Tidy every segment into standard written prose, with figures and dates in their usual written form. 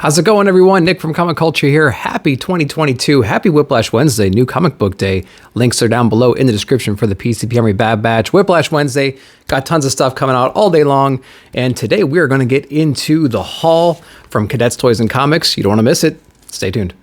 How's it going, everyone? Nick from Comic Culture here. Happy 2022. Happy Whiplash Wednesday, new comic book day. Links are down below in the description for the PCP Army Bad Batch. Whiplash Wednesday, got tons of stuff coming out all day long. And today we are going to get into the haul from Cadets, Toys, and Comics. You don't want to miss it. Stay tuned.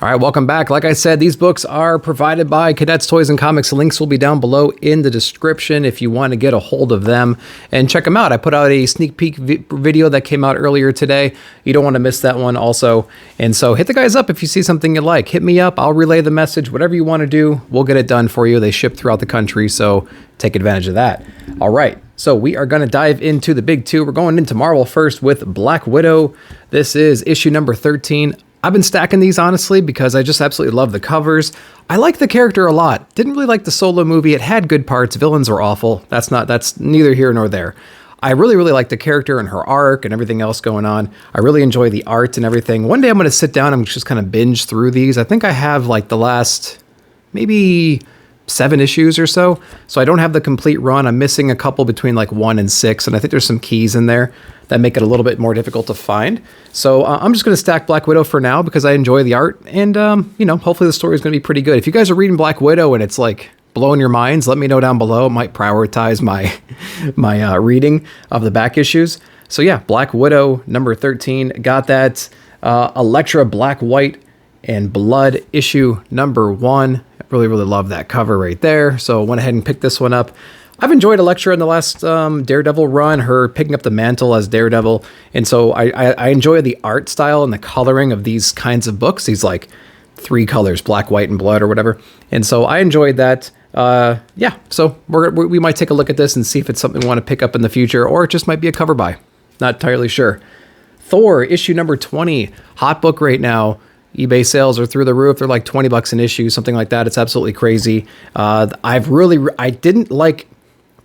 All right, welcome back. Like I said, these books are provided by Cadets, Toys, and Comics. The links will be down below in the description if you want to get a hold of them and check them out. I put out a sneak peek video that came out earlier today. You don't want to miss that one also. And so hit the guys up if you see something you like. Hit me up. I'll relay the message. Whatever you want to do, we'll get it done for you. They ship throughout the country, so take advantage of that. All right, so we are going to dive into the big two. We're going into Marvel first with Black Widow. This is issue number 13. I've been stacking these, honestly, because I just absolutely love the covers. I like the character a lot. Didn't really like the solo movie. It had good parts. Villains were awful. That's neither here nor there. I really like the character and her arc and everything else going on. I really enjoy the art and everything. One day I'm going to sit down and just kind of binge through these. I think I have like the last maybe 7 issues or so. So I don't have the complete run. I'm missing a couple between like 1 and 6. And I think there's some keys in there that make it a little bit more difficult to find. So I'm just going to stack Black Widow for now because I enjoy the art. And, hopefully the story is going to be pretty good. If you guys are reading Black Widow and it's like blowing your minds, let me know down below. It might prioritize my reading of the back issues. So yeah, Black Widow number 13. Got that. Elektra Black, White, and Blood issue number 1. Really love that cover right there. So went ahead and picked this one up. I've enjoyed Elektra in the last Daredevil run, her picking up the mantle as Daredevil. And so I enjoy the art style and the coloring of these kinds of books. These like 3 colors, black, white, and blood or whatever. And so I enjoyed that. So we might take a look at this and see if it's something we want to pick up in the future, or it just might be a cover buy. Not entirely sure. Thor, issue number 20. Hot book right now. eBay sales are through the roof. They're like $20 an issue, something like that. It's absolutely crazy. I didn't like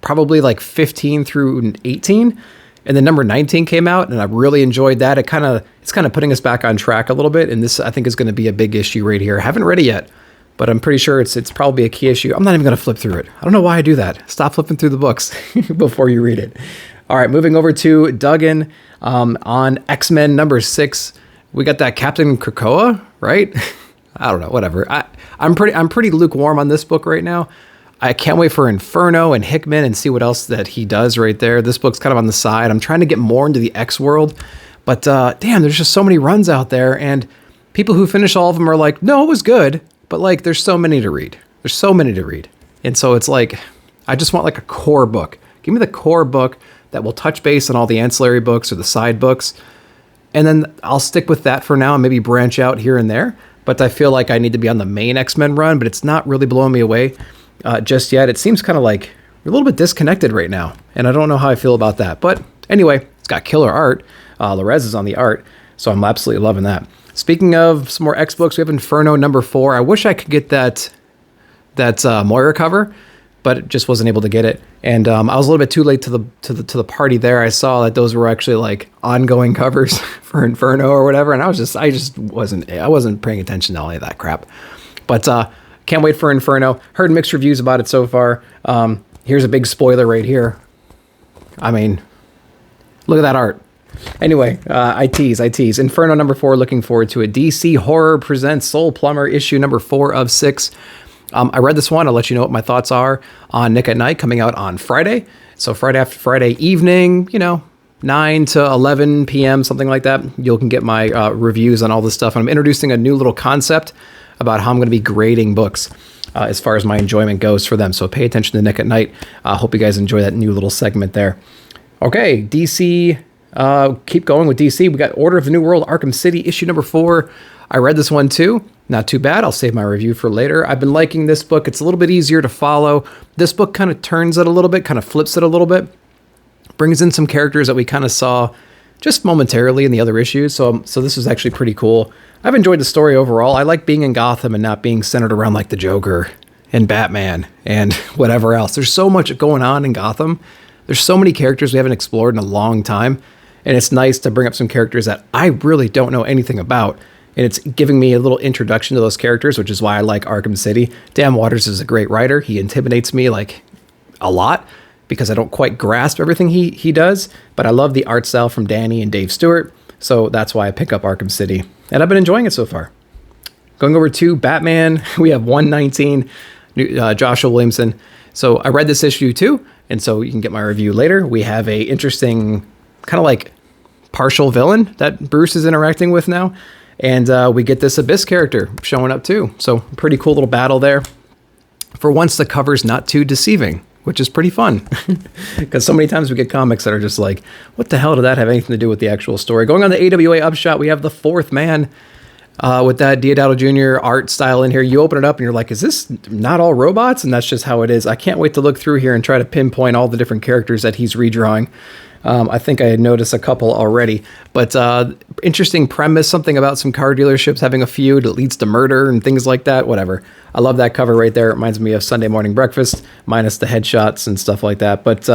probably like 15 through 18, and then number 19 came out, and I really enjoyed that. It's kind of putting us back on track a little bit, and this I think is going to be a big issue right here. I haven't read it yet, but I'm pretty sure it's probably a key issue. I'm not even going to flip through it. I don't know why I do that. Stop flipping through the books before you read it. All right, moving over to Duggan on X-Men number 6. We got that Captain Krakoa, right? I don't know, whatever. I'm pretty lukewarm on this book right now. I can't wait for Inferno and Hickman and see what else that he does right there. This book's kind of on the side. I'm trying to get more into the X world, but damn, there's just so many runs out there, and people who finish all of them are like, no, it was good, but like, there's so many to read. And so it's like, I just want like a core book. Give me the core book that will touch base on all the ancillary books or the side books. And then I'll stick with that for now and maybe branch out here and there. But I feel like I need to be on the main X-Men run, but it's not really blowing me away just yet. It seems kind of like we're a little bit disconnected right now, and I don't know how I feel about that. But anyway, it's got killer art. Lorez is on the art, so I'm absolutely loving that. Speaking of some more X books, we have Inferno number 4. I wish I could get that Moira cover, but just wasn't able to get it. And I was a little bit too late to the party there. I saw that those were actually like ongoing covers for Inferno or whatever, and I wasn't paying attention to any of that crap. But can't wait for Inferno. Heard mixed reviews about it so far. Here's a big spoiler right here. I mean, look at that art. Anyway, I tease. Inferno number 4, looking forward to it. DC Horror presents Soul Plumber, issue number 4 of 6. I read this one. I'll let you know what my thoughts are on Nick at Night, coming out on Friday. So Friday after Friday evening, 9 to 11 p.m., something like that. You can get my reviews on all this stuff. And I'm introducing a new little concept about how I'm going to be grading books as far as my enjoyment goes for them. So pay attention to Nick at Night. Hope you guys enjoy that new little segment there. Okay, DC. Keep going with DC. We got Order of the New World, Arkham City, issue number 4. I read this one too. Not too bad. I'll save my review for later. I've been liking this book. It's a little bit easier to follow. This book kind of turns it a little bit, kind of flips it a little bit. Brings in some characters that we kind of saw just momentarily in the other issues. So this was actually pretty cool. I've enjoyed the story overall. I like being in Gotham and not being centered around like the Joker and Batman and whatever else. There's so much going on in Gotham. There's so many characters we haven't explored in a long time. And it's nice to bring up some characters that I really don't know anything about. And it's giving me a little introduction to those characters, which is why I like Arkham City. Dan Waters is a great writer. He intimidates me like a lot because I don't quite grasp everything he does. But I love the art style from Danny and Dave Stewart. So that's why I pick up Arkham City. And I've been enjoying it so far. Going over to Batman, we have 119, Joshua Williamson. So I read this issue too, and so you can get my review later. We have a interesting kind of like partial villain that Bruce is interacting with now. And we get this Abyss character showing up too. So pretty cool little battle there. For once, the cover's not too deceiving, which is pretty fun. Because so many times we get comics that are just like, what the hell did that have anything to do with the actual story? Going on the AWA Upshot, we have the Fourth Man. With that Deodato Jr. art style in here, you open it up and you're like, is this not all robots? And that's just how it is. I can't wait to look through here and try to pinpoint all the different characters that he's redrawing. I think I had noticed a couple already, but interesting premise, something about some car dealerships having a feud that leads to murder and things like that, whatever. I love that cover right there. It reminds me of Sunday Morning Breakfast, minus the headshots and stuff like that. But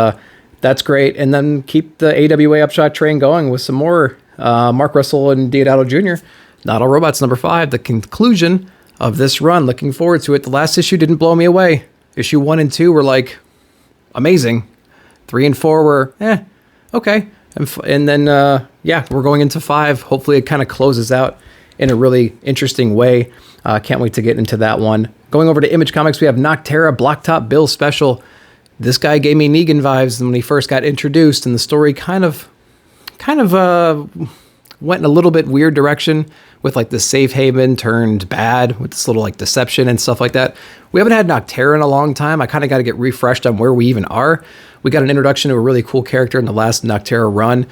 that's great. And then keep the AWA Upshot train going with some more Mark Russell and Deodato Jr., Not All Robots number 5, the conclusion of this run. Looking forward to it. The last issue didn't blow me away. Issue 1 and 2 were like amazing. 3 and 4 were okay. And then we're going into 5. Hopefully it kind of closes out in a really interesting way. Can't wait to get into that one. Going over to Image Comics, we have Nocterra Blacktop Bill Special. This guy gave me Negan vibes when he first got introduced, and the story kind of went in a little bit weird direction with like the safe haven turned bad with this little like deception and stuff like that. We haven't had Nocterra in a long time. I kind of got to get refreshed on where we even are. We got an introduction to a really cool character in the last Nocterra run.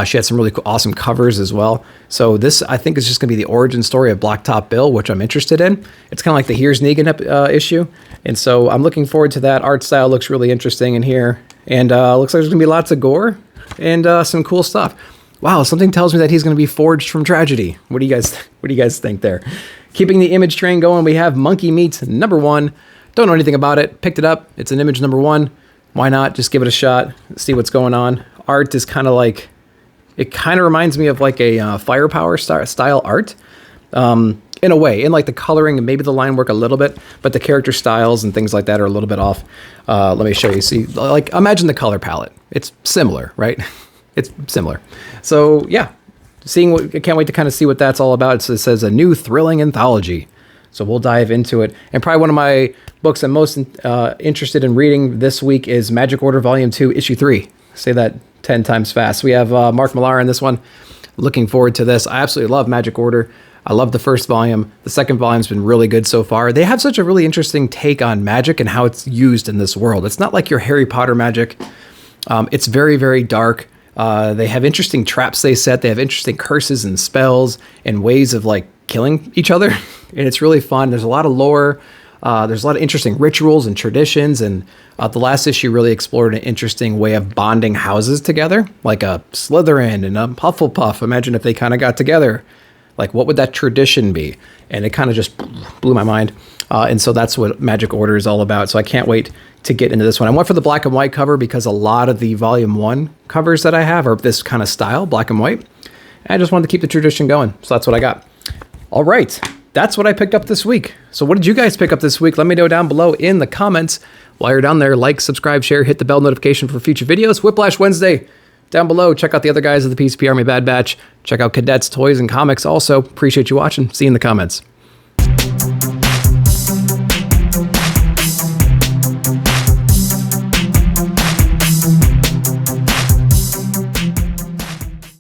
She had some really cool, awesome covers as well. So this, I think, is just going to be the origin story of Blacktop Bill, which I'm interested in. It's kind of like the Here's Negan issue. And so I'm looking forward to that. Art style looks really interesting in here. And looks like there's going to be lots of gore and some cool stuff. Wow, something tells me that he's going to be forged from tragedy. What do you guys think there? Keeping the Image train going, we have Monkey Meat number 1. Don't know anything about it. Picked it up. It's an Image number 1. Why not? Just give it a shot. See what's going on. Art is kind of like, it kind of reminds me of like a Firepower style art. In a way, in like the coloring and maybe the line work a little bit, but the character styles and things like that are a little bit off. Let me show you. See, like imagine the color palette. It's similar, right? It's similar. So yeah, I can't wait to kind of see what that's all about. It says a new thrilling anthology. So we'll dive into it. And probably one of my books I'm most interested in reading this week is Magic Order Volume 2, Issue 3. Say that 10 times fast. We have Mark Millar in this one. Looking forward to this. I absolutely love Magic Order. I love the first volume. The second volume's been really good so far. They have such a really interesting take on magic and how it's used in this world. It's not like your Harry Potter magic. It's very, very dark. They have interesting traps they set. They have interesting curses and spells and ways of like killing each other. And it's really fun. There's a lot of lore. There's a lot of interesting rituals and traditions. And the last issue really explored an interesting way of bonding houses together, like a Slytherin and a Hufflepuff. Imagine if they kind of got together. Like, what would that tradition be? And it kind of just blew my mind. And so that's what Magic Order is all about. So I can't wait to get into this one. I went for the black and white cover because a lot of the Volume 1 covers that I have are this kind of style, black and white. And I just wanted to keep the tradition going. So that's what I got. All right. That's what I picked up this week. So what did you guys pick up this week? Let me know down below in the comments. While you're down there, like, subscribe, share, hit the bell notification for future videos. Whiplash Wednesday down below. Check out the other guys of the PCP Army Bad Batch. Check out Cadets, Toys, and Comics also. Appreciate you watching. See you in the comments.